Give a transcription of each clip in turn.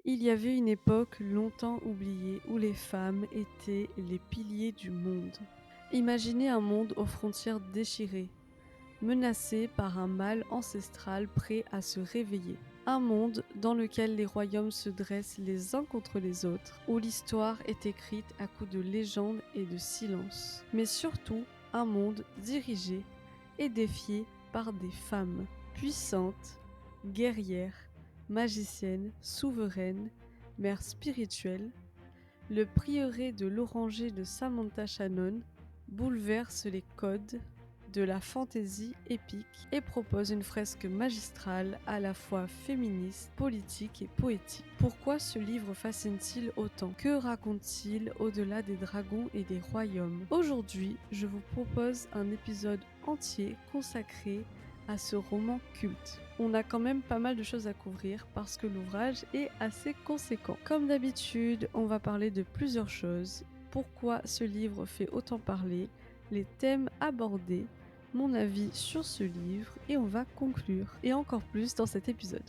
Il y avait une époque longtemps oubliée où les femmes étaient les piliers du monde. Imaginez un monde aux frontières déchirées, menacé par un mal ancestral prêt à se réveiller. Un monde dans lequel les royaumes se dressent les uns contre les autres, où l'histoire est écrite à coups de légendes et de silence. Mais surtout, un monde dirigé et défié par des femmes puissantes, guerrières, magiciennes, souveraines, mères spirituelles. Le prieuré de l'Oranger de Samantha Shannon bouleverse les codes de la fantaisie épique et propose une fresque magistrale à la fois féministe, politique et poétique. Pourquoi ce livre fascine-t-il autant? Que raconte-t-il au-delà des dragons et des royaumes? Aujourd'hui, je vous propose un épisode entier consacré à ce roman culte. On a quand même pas mal de choses à couvrir parce que l'ouvrage est assez conséquent. Comme d'habitude, on va parler de plusieurs choses. Pourquoi ce livre fait autant parler, les thèmes abordés, mon avis sur ce livre et on va conclure, et encore plus dans cet épisode.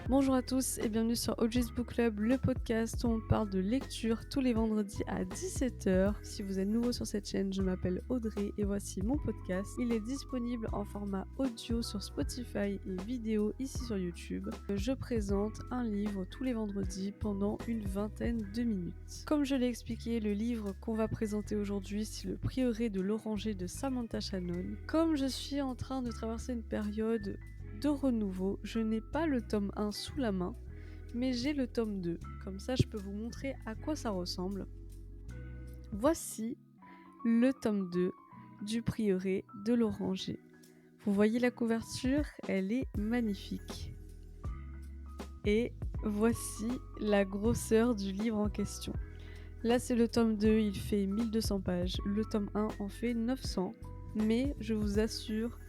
Bonjour à tous et bienvenue sur OG's Book Club, le podcast où on parle de lecture tous les vendredis à 17h. Si vous êtes nouveau sur cette chaîne, je m'appelle Audrey et voici mon podcast. Il est disponible en format audio sur Spotify et vidéo ici sur YouTube. Je présente un livre tous les vendredis pendant une vingtaine de minutes. Comme je l'ai expliqué, le livre qu'on va présenter aujourd'hui, c'est Le Prieuré de l'Oranger de Samantha Shannon. Comme je suis en train de traverser une période de renouveau, je n'ai pas le tome 1 sous la main, mais j'ai le tome 2. Comme ça, je peux vous montrer à quoi ça ressemble. Voici le tome 2 du Prieuré de l'Oranger. Vous voyez la couverture, elle est magnifique. Et voici la grosseur du livre en question. Là, c'est le tome 2, il fait 1200 pages. Le tome 1 en fait 900, mais je vous assure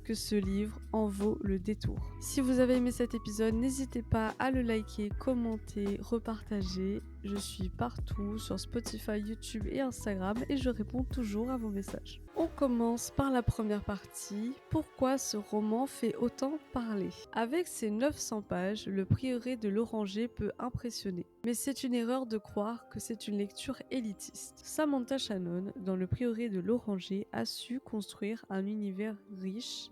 que ce livre en vaut le détour. Si vous avez aimé cet épisode, n'hésitez pas à le liker, commenter, repartager. Je suis partout sur Spotify, YouTube et Instagram et je réponds toujours à vos messages. On commence par la première partie. Pourquoi ce roman fait autant parler? Avec ses 900 pages, Le Prieuré de l'Oranger peut impressionner. Mais c'est une erreur de croire que c'est une lecture élitiste. Samantha Shannon, dans Le Prieuré de l'Oranger, a su construire un univers riche,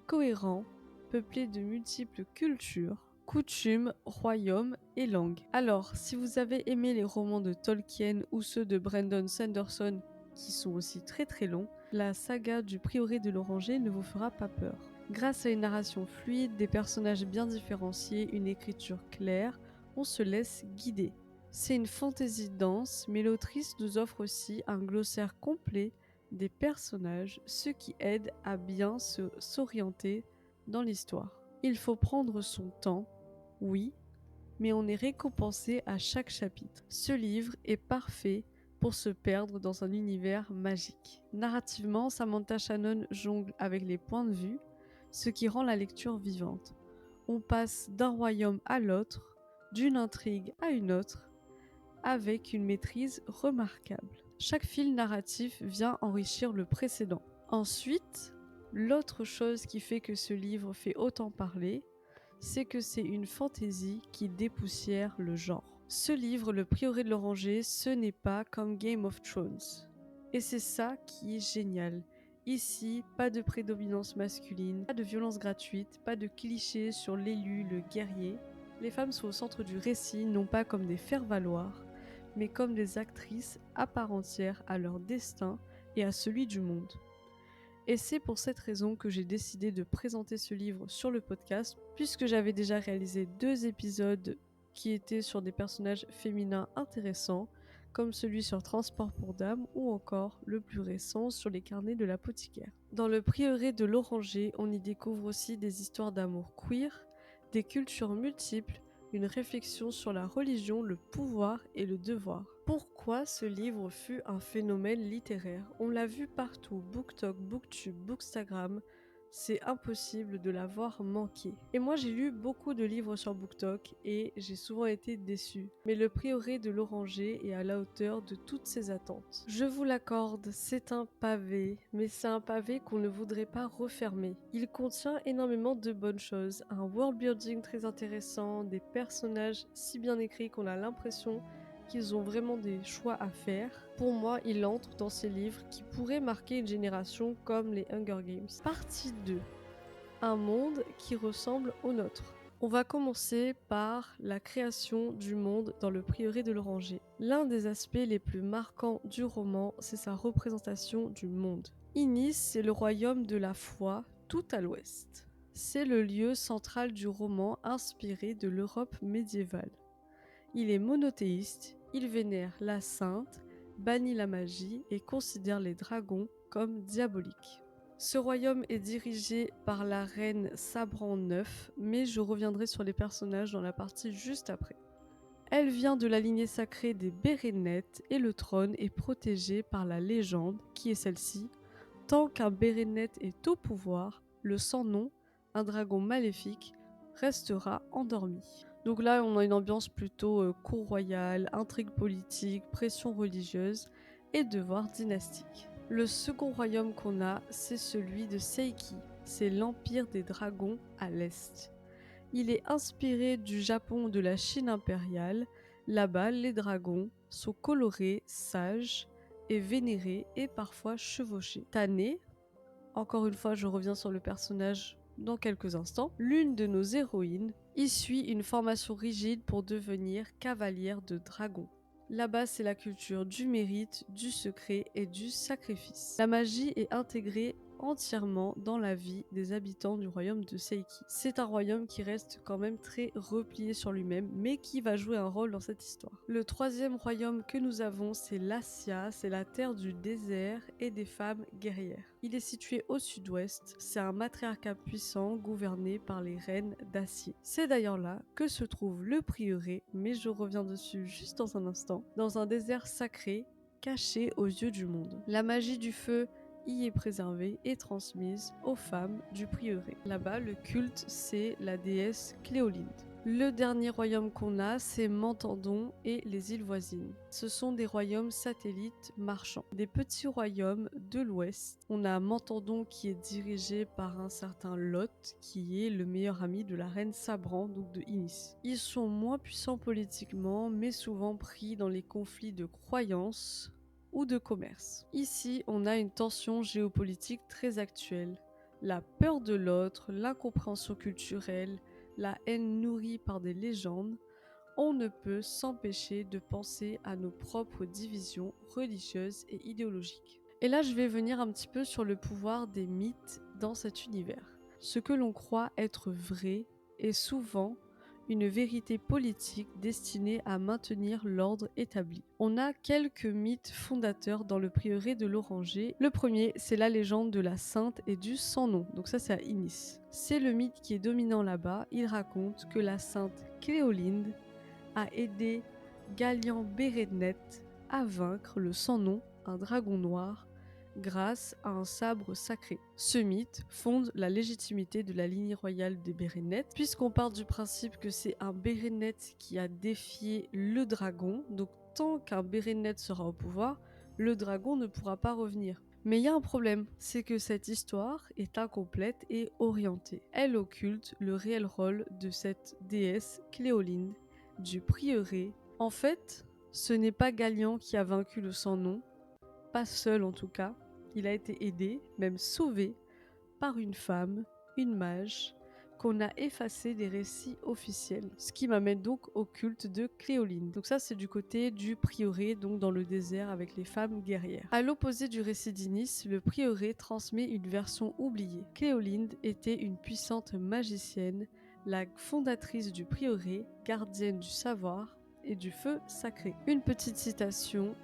cohérent, peuplé de multiples cultures, coutumes, royaumes et langues. Alors, si vous avez aimé les romans de Tolkien ou ceux de Brandon Sanderson, qui sont aussi très très longs, la saga du Prieuré de l'Oranger ne vous fera pas peur. Grâce à une narration fluide, des personnages bien différenciés, une écriture claire, on se laisse guider. C'est une fantaisie dense, mais l'autrice nous offre aussi un glossaire complet des personnages, ce qui aide à bien s'orienter dans l'histoire. Il faut prendre son temps, oui, mais on est récompensé à chaque chapitre. Ce livre est parfait pour se perdre dans un univers magique. Narrativement, Samantha Shannon jongle avec les points de vue, ce qui rend la lecture vivante. On passe d'un royaume à l'autre, d'une intrigue à une autre, avec une maîtrise remarquable. Chaque fil narratif vient enrichir le précédent. Ensuite, l'autre chose qui fait que ce livre fait autant parler, c'est que c'est une fantaisie qui dépoussière le genre. Ce livre, Le Prieuré de l'Oranger, ce n'est pas comme Game of Thrones. Et c'est ça qui est génial. Ici, pas de prédominance masculine, pas de violence gratuite, pas de clichés sur l'élu, le guerrier. Les femmes sont au centre du récit, non pas comme des faire-valoir, mais comme des actrices à part entière à leur destin et à celui du monde. Et c'est pour cette raison que j'ai décidé de présenter ce livre sur le podcast, puisque j'avais déjà réalisé 2 épisodes qui étaient sur des personnages féminins intéressants, comme celui sur Transport pour Dames ou encore le plus récent sur les carnets de l'apothicaire. Dans Le Prieuré de l'Oranger, on y découvre aussi des histoires d'amour queer, des cultures multiples, une réflexion sur la religion, le pouvoir et le devoir. Pourquoi ce livre fut un phénomène littéraire? On l'a vu partout, BookTok, BookTube, Bookstagram, c'est impossible de l'avoir manqué. Et moi j'ai lu beaucoup de livres sur BookTok et j'ai souvent été déçue. Mais le prieuré de l'Oranger est à la hauteur de toutes ces attentes. Je vous l'accorde, c'est un pavé, mais c'est un pavé qu'on ne voudrait pas refermer. Il contient énormément de bonnes choses, un world building très intéressant, des personnages si bien écrits qu'on a l'impression qu'ils ont vraiment des choix à faire. Pour moi, il entre dans ces livres qui pourraient marquer une génération comme les Hunger Games. Partie 2. Un monde qui ressemble au nôtre. On va commencer par la création du monde dans le prieuré de l'Oranger. L'un des aspects les plus marquants du roman, c'est sa représentation du monde. Inis, c'est le royaume de la foi, tout à l'ouest. C'est le lieu central du roman inspiré de l'Europe médiévale. Il est monothéiste, il vénère la sainte, bannit la magie et considère les dragons comme diaboliques. Ce royaume est dirigé par la reine Sabran IX, mais je reviendrai sur les personnages dans la partie juste après. Elle vient de la lignée sacrée des Bérénettes et le trône est protégé par la légende, qui est celle-ci. Tant qu'un Bérénette est au pouvoir, le sans-nom, un dragon maléfique, restera endormi. Donc là, on a une ambiance plutôt cour royale, intrigue politique, pression religieuse et devoir dynastique. Le second royaume qu'on a, c'est celui de Seiki. C'est l'empire des dragons à l'est. Il est inspiré du Japon de la Chine impériale. Là-bas, les dragons sont colorés, sages et vénérés et parfois chevauchés. Tane, encore une fois, je reviens sur le personnage dans quelques instants, l'une de nos héroïnes y suit une formation rigide pour devenir cavalière de dragon. Là-bas, c'est la culture du mérite, du secret et du sacrifice. La magie est intégrée entièrement dans la vie des habitants du royaume de Seiki. C'est un royaume qui reste quand même très replié sur lui-même, mais qui va jouer un rôle dans cette histoire. Le troisième royaume que nous avons, c'est l'Assia, c'est la terre du désert et des femmes guerrières. Il est situé au sud-ouest, c'est un matriarcat puissant gouverné par les reines d'acier. C'est d'ailleurs là que se trouve le prieuré, mais je reviens dessus juste dans un instant, dans un désert sacré caché aux yeux du monde. La magie du feu y est préservée et transmise aux femmes du prieuré. Là-bas, le culte, c'est la déesse Cléolinde. Le dernier royaume qu'on a, c'est Mentandon et les îles voisines. Ce sont des royaumes satellites marchands. Des petits royaumes de l'ouest. On a Mentandon qui est dirigé par un certain Lot, qui est le meilleur ami de la reine Sabran, donc de Inis. Ils sont moins puissants politiquement, mais souvent pris dans les conflits de croyances ou de commerce. Ici, on a une tension géopolitique très actuelle. La peur de l'autre, l'incompréhension culturelle, la haine nourrie par des légendes, on ne peut s'empêcher de penser à nos propres divisions religieuses et idéologiques. Et là, je vais venir un petit peu sur le pouvoir des mythes dans cet univers. Ce que l'on croit être vrai est souvent une vérité politique destinée à maintenir l'ordre établi. On a quelques mythes fondateurs dans le prieuré de l'Oranger. Le premier, c'est la légende de la sainte et du sans-nom. Donc ça, c'est à Inis. C'est le mythe qui est dominant là-bas. Il raconte que la sainte Cléolinde a aidé Galian Bérénette à vaincre le sans-nom, un dragon noir, grâce à un sabre sacré. Ce mythe fonde la légitimité de la lignée royale des Bérénettes, puisqu'on part du principe que c'est un Bérénette qui a défié le dragon, donc tant qu'un Bérénette sera au pouvoir, le dragon ne pourra pas revenir. Mais il y a un problème, c'est que cette histoire est incomplète et orientée. Elle occulte le réel rôle de cette déesse Cléolinde, du prieuré. En fait, ce n'est pas Galian qui a vaincu le sans-nom, pas seul en tout cas, il a été aidé, même sauvé, par une femme, une mage, qu'on a effacé des récits officiels. Ce qui m'amène donc au culte de Cléolinde. Donc ça c'est du côté du prieuré, donc dans le désert avec les femmes guerrières. À l'opposé du récit d'Inis, le prieuré transmet une version oubliée. Cléolinde était une puissante magicienne, la fondatrice du prieuré, gardienne du savoir et du feu sacré. Une petite citation.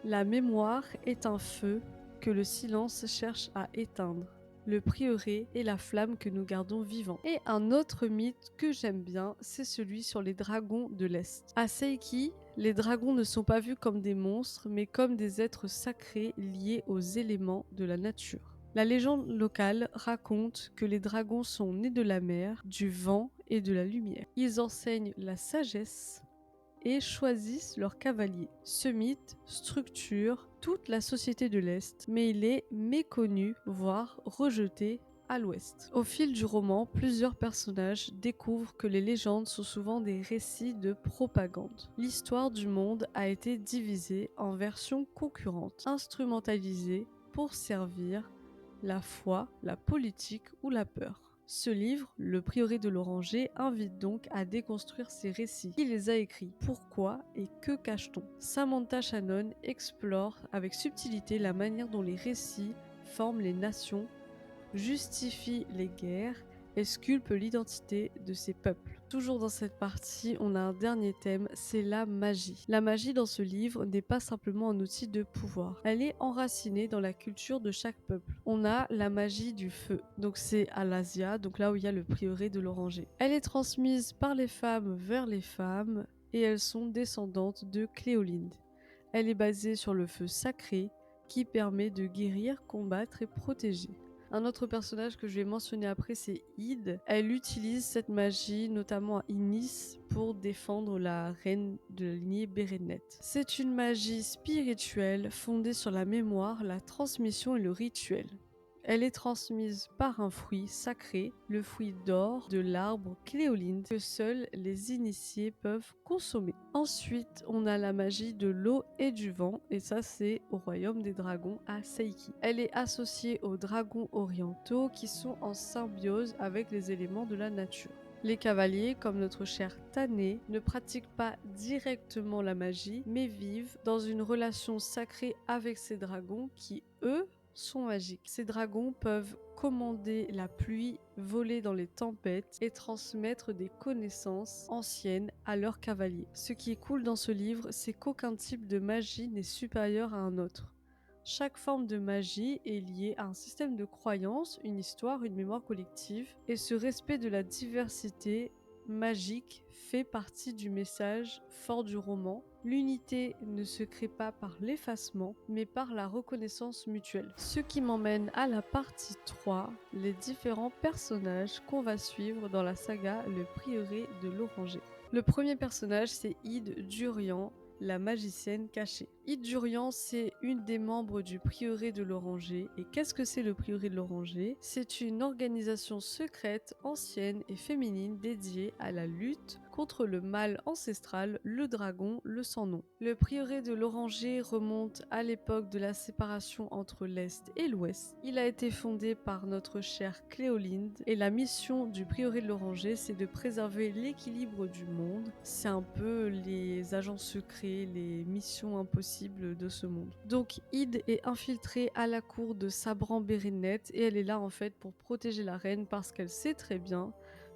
La mémoire est un feu que le silence cherche à éteindre. Le prieuré est la flamme que nous gardons vivant. Et un autre mythe que j'aime bien, c'est celui sur les dragons de l'Est. À Seiki, les dragons ne sont pas vus comme des monstres, mais comme des êtres sacrés liés aux éléments de la nature. La légende locale raconte que les dragons sont nés de la mer, du vent et de la lumière. Ils enseignent la sagesse et choisissent leurs cavaliers. Ce mythe structure toute la société de l'Est, mais il est méconnu, voire rejeté à l'Ouest. Au fil du roman, plusieurs personnages découvrent que les légendes sont souvent des récits de propagande. L'histoire du monde a été divisée en versions concurrentes, instrumentalisées pour servir la foi, la politique ou la peur. Ce livre, Le Prieuré de l'Oranger, invite donc à déconstruire ces récits. Qui les a écrits? Pourquoi et que cache-t-on? Samantha Shannon explore avec subtilité la manière dont les récits forment les nations, justifient les guerres et sculpte l'identité de ces peuples. Toujours dans cette partie, on a un dernier thème, c'est la magie. La magie dans ce livre n'est pas simplement un outil de pouvoir. Elle est enracinée dans la culture de chaque peuple. On a la magie du feu, donc c'est à l'Asia, donc là où il y a le prieuré de l'Oranger. Elle est transmise par les femmes vers les femmes et elles sont descendantes de Cléolinde. Elle est basée sur le feu sacré qui permet de guérir, combattre et protéger. Un autre personnage que je vais mentionner après, c'est Id. Elle utilise cette magie, notamment à Inis, pour défendre la reine de la lignée Bérénette. C'est une magie spirituelle fondée sur la mémoire, la transmission et le rituel. Elle est transmise par un fruit sacré, le fruit d'or de l'arbre Cléolinde, que seuls les initiés peuvent consommer. Ensuite, on a la magie de l'eau et du vent, et ça c'est au royaume des dragons à Seiki. Elle est associée aux dragons orientaux qui sont en symbiose avec les éléments de la nature. Les cavaliers, comme notre cher Tané, ne pratiquent pas directement la magie, mais vivent dans une relation sacrée avec ces dragons qui, eux, sont magiques. Ces dragons peuvent commander la pluie, voler dans les tempêtes et transmettre des connaissances anciennes à leurs cavaliers. Ce qui est cool dans ce livre, c'est qu'aucun type de magie n'est supérieur à un autre. Chaque forme de magie est liée à un système de croyances, une histoire, une mémoire collective, et ce respect de la diversité magique fait partie du message fort du roman. L'unité ne se crée pas par l'effacement, mais par la reconnaissance mutuelle. Ce qui m'emmène à la partie 3, les différents personnages qu'on va suivre dans la saga Le Prieuré de l'Oranger. Le premier personnage, c'est Id Durian, la magicienne cachée. Id Durian, c'est une des membres du prieuré de l'Oranger. Et qu'est-ce que c'est le prieuré de l'Oranger? C'est une organisation secrète, ancienne et féminine dédiée à la lutte contre le mal ancestral, le dragon, le sans-nom. Le prieuré de l'Oranger remonte à l'époque de la séparation entre l'Est et l'Ouest. Il a été fondé par notre chère Cléolinde et la mission du prieuré de l'Oranger, c'est de préserver l'équilibre du monde. C'est un peu les agents secrets, les missions impossibles de ce monde. Donc Id est infiltrée à la cour de Sabran Bérénette et elle est là en fait pour protéger la reine parce qu'elle sait très bien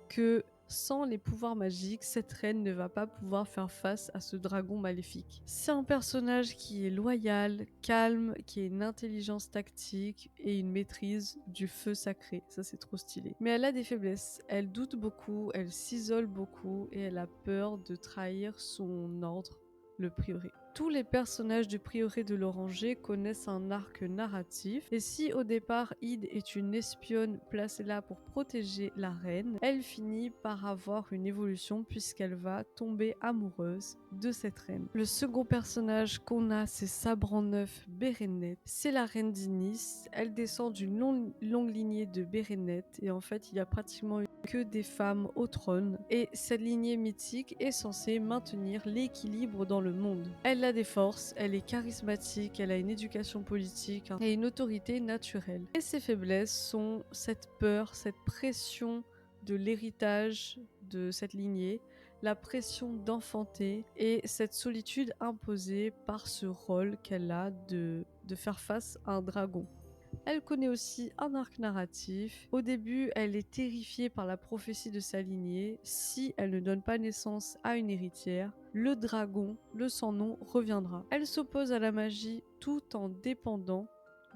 que sans les pouvoirs magiques, cette reine ne va pas pouvoir faire face à ce dragon maléfique. C'est un personnage qui est loyal, calme, qui a une intelligence tactique et une maîtrise du feu sacré. Ça, c'est trop stylé. Mais elle a des faiblesses. Elle doute beaucoup, elle s'isole beaucoup et elle a peur de trahir son ordre, le prieuré. Tous les personnages du prieuré de l'Oranger connaissent un arc narratif et si au départ Id est une espionne placée là pour protéger la reine, elle finit par avoir une évolution puisqu'elle va tomber amoureuse de cette reine. Le second personnage qu'on a, c'est Sabran-Neuf Bérénette. C'est la reine d'Inis. Elle descend d'une longue lignée de Bérénette et en fait il y a pratiquement que des femmes au trône et cette lignée mythique est censée maintenir l'équilibre dans le monde. Elle a des forces, elle est charismatique, elle a une éducation politique et une autorité naturelle. Et ses faiblesses sont cette peur, cette pression de l'héritage de cette lignée, la pression d'enfanter et cette solitude imposée par ce rôle qu'elle a de faire face à un dragon. Elle connaît aussi un arc narratif. Au début, elle est terrifiée par la prophétie de sa lignée. Si elle ne donne pas naissance à une héritière, le dragon, le sans-nom, reviendra. Elle s'oppose à la magie tout en dépendant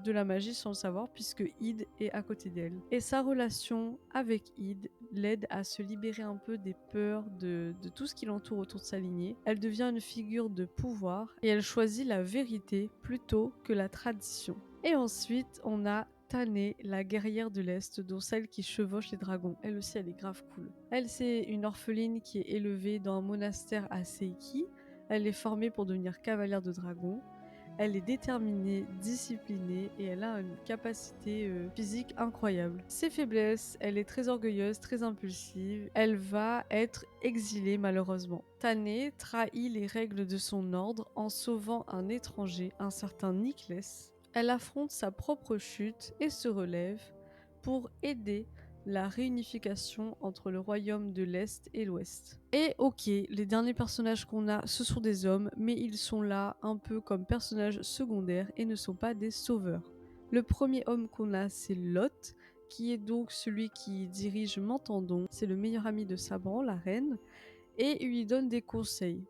de la magie sans le savoir puisque Id est à côté d'elle. Et sa relation avec Id l'aide à se libérer un peu des peurs de tout ce qui l'entoure autour de sa lignée. Elle devient une figure de pouvoir et elle choisit la vérité plutôt que la tradition. Et ensuite, on a Tane, la guerrière de l'Est, dont celle qui chevauche les dragons. Elle aussi, elle est grave cool. Elle, c'est une orpheline qui est élevée dans un monastère à Seiki. Elle est formée pour devenir cavalière de dragon. Elle est déterminée, disciplinée et elle a une capacité physique incroyable. Ses faiblesses, elle est très orgueilleuse, très impulsive. Elle va être exilée malheureusement. Tane trahit les règles de son ordre en sauvant un étranger, un certain Nikless. Elle affronte sa propre chute et se relève pour aider la réunification entre le royaume de l'Est et l'Ouest. Et ok, les derniers personnages qu'on a, ce sont des hommes, mais ils sont là un peu comme personnages secondaires et ne sont pas des sauveurs. Le premier homme qu'on a, c'est Lot, qui est donc celui qui dirige Mentandon. C'est le meilleur ami de Sabran, la reine, et il lui donne des conseils.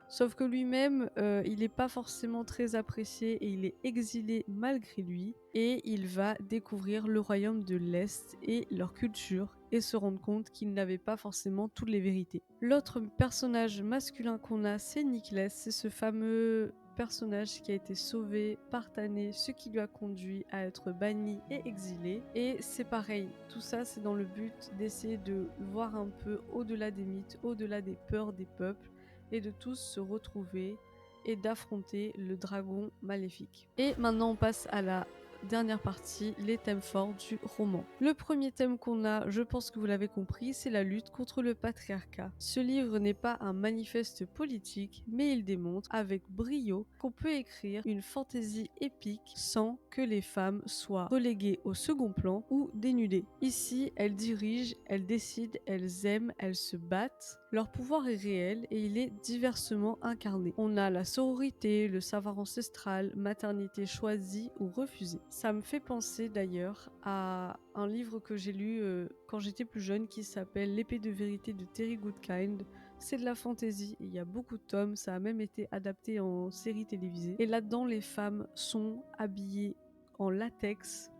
Sauf que lui-même, il n'est pas forcément très apprécié et il est exilé malgré lui. Et il va découvrir le royaume de l'Est et leur culture et se rendre compte qu'il n'avait pas forcément toutes les vérités. L'autre personnage masculin qu'on a, c'est Nikless. C'est ce fameux personnage qui a été sauvé par Tane, ce qui lui a conduit à être banni et exilé. Et c'est pareil, tout ça c'est dans le but d'essayer de voir un peu au-delà des mythes, au-delà des peurs des peuples, et de tous se retrouver et d'affronter le dragon maléfique. Et maintenant on passe à la dernière partie, les thèmes forts du roman. Le premier thème qu'on a, je pense que vous l'avez compris, c'est la lutte contre le patriarcat. Ce livre n'est pas un manifeste politique, mais il démontre avec brio qu'on peut écrire une fantaisie épique sans que les femmes soient reléguées au second plan ou dénudées. Ici, elles dirigent, elles décident, elles aiment, elles se battent. Leur pouvoir est réel et il est diversement incarné. On a la sororité, le savoir ancestral, maternité choisie ou refusée. Ça me fait penser d'ailleurs à un livre que j'ai lu quand j'étais plus jeune qui s'appelle L'épée de vérité de Terry Goodkind. C'est de la fantaisie, il y a beaucoup de tomes, ça a même été adapté en série télévisée. Et là-dedans, les femmes sont habillées en latex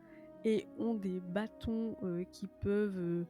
et ont des bâtons qui peuvent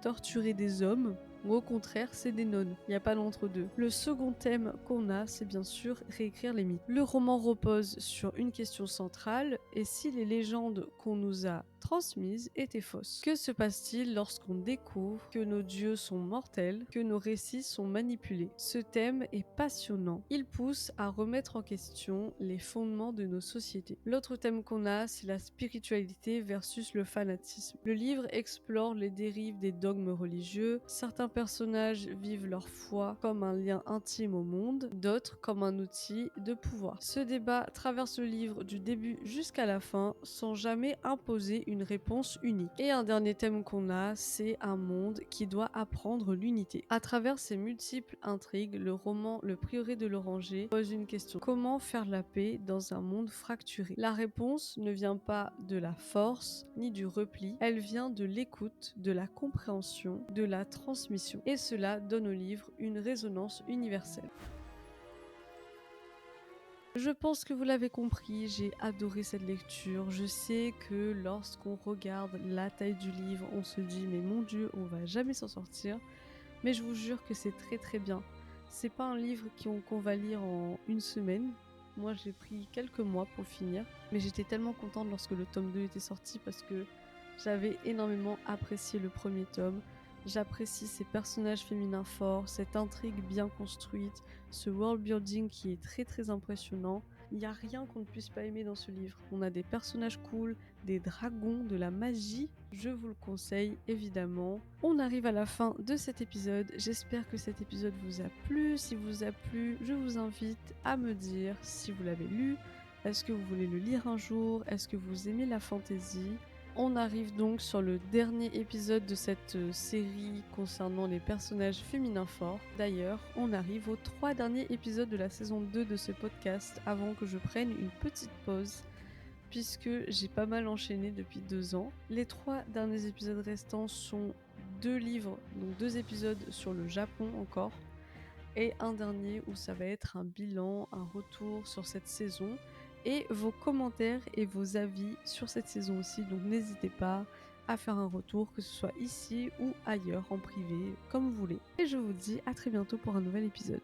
torturer des hommes. Ou au contraire, c'est des nonnes. Il n'y a pas d'entre-deux. Le second thème qu'on a, c'est bien sûr réécrire les mythes. Le roman repose sur une question centrale, et si les légendes qu'on nous a transmises étaient fausses? Que se passe-t-il lorsqu'on découvre que nos dieux sont mortels, que nos récits sont manipulés? Ce thème est passionnant. Il pousse à remettre en question les fondements de nos sociétés. L'autre thème qu'on a, c'est la spiritualité versus le fanatisme. Le livre explore les dérives des dogmes religieux. Certains personnages vivent leur foi comme un lien intime au monde, d'autres comme un outil de pouvoir. Ce débat traverse le livre du début jusqu'à la fin sans jamais imposer une réponse unique. Et un dernier thème qu'on a, c'est un monde qui doit apprendre l'unité. À travers ces multiples intrigues, le roman Le Prieuré de l'Oranger pose une question. Comment faire la paix dans un monde fracturé? La réponse ne vient pas de la force ni du repli, elle vient de l'écoute, de la compréhension, de la transmission. Et cela donne au livre une résonance universelle. Je pense que vous l'avez compris, j'ai adoré cette lecture. Je sais que lorsqu'on regarde la taille du livre, on se dit mais mon Dieu, on va jamais s'en sortir. Mais je vous jure que c'est très très bien. C'est pas un livre qu'on va lire en une semaine. Moi j'ai pris quelques mois pour finir. Mais j'étais tellement contente lorsque le tome 2 était sorti parce que j'avais énormément apprécié le premier tome. J'apprécie ces personnages féminins forts, cette intrigue bien construite, ce world building qui est très très impressionnant. Il n'y a rien qu'on ne puisse pas aimer dans ce livre. On a des personnages cool, des dragons, de la magie. Je vous le conseille évidemment. On arrive à la fin de cet épisode. J'espère que cet épisode vous a plu. Si vous a plu, je vous invite à me dire si vous l'avez lu. Est-ce que vous voulez le lire un jour? Est-ce que vous aimez la fantasy? On arrive donc sur le dernier épisode de cette série concernant les personnages féminins forts. D'ailleurs, on arrive aux 3 derniers épisodes de la saison 2 de ce podcast avant que je prenne une petite pause puisque j'ai pas mal enchaîné depuis 2 ans. Les 3 derniers épisodes restants sont 2 livres, donc 2 épisodes sur le Japon encore, et un dernier où ça va être un bilan, un retour sur cette saison, et vos commentaires et vos avis sur cette saison aussi, donc n'hésitez pas à faire un retour, que ce soit ici ou ailleurs, en privé, comme vous voulez. Et je vous dis à très bientôt pour un nouvel épisode.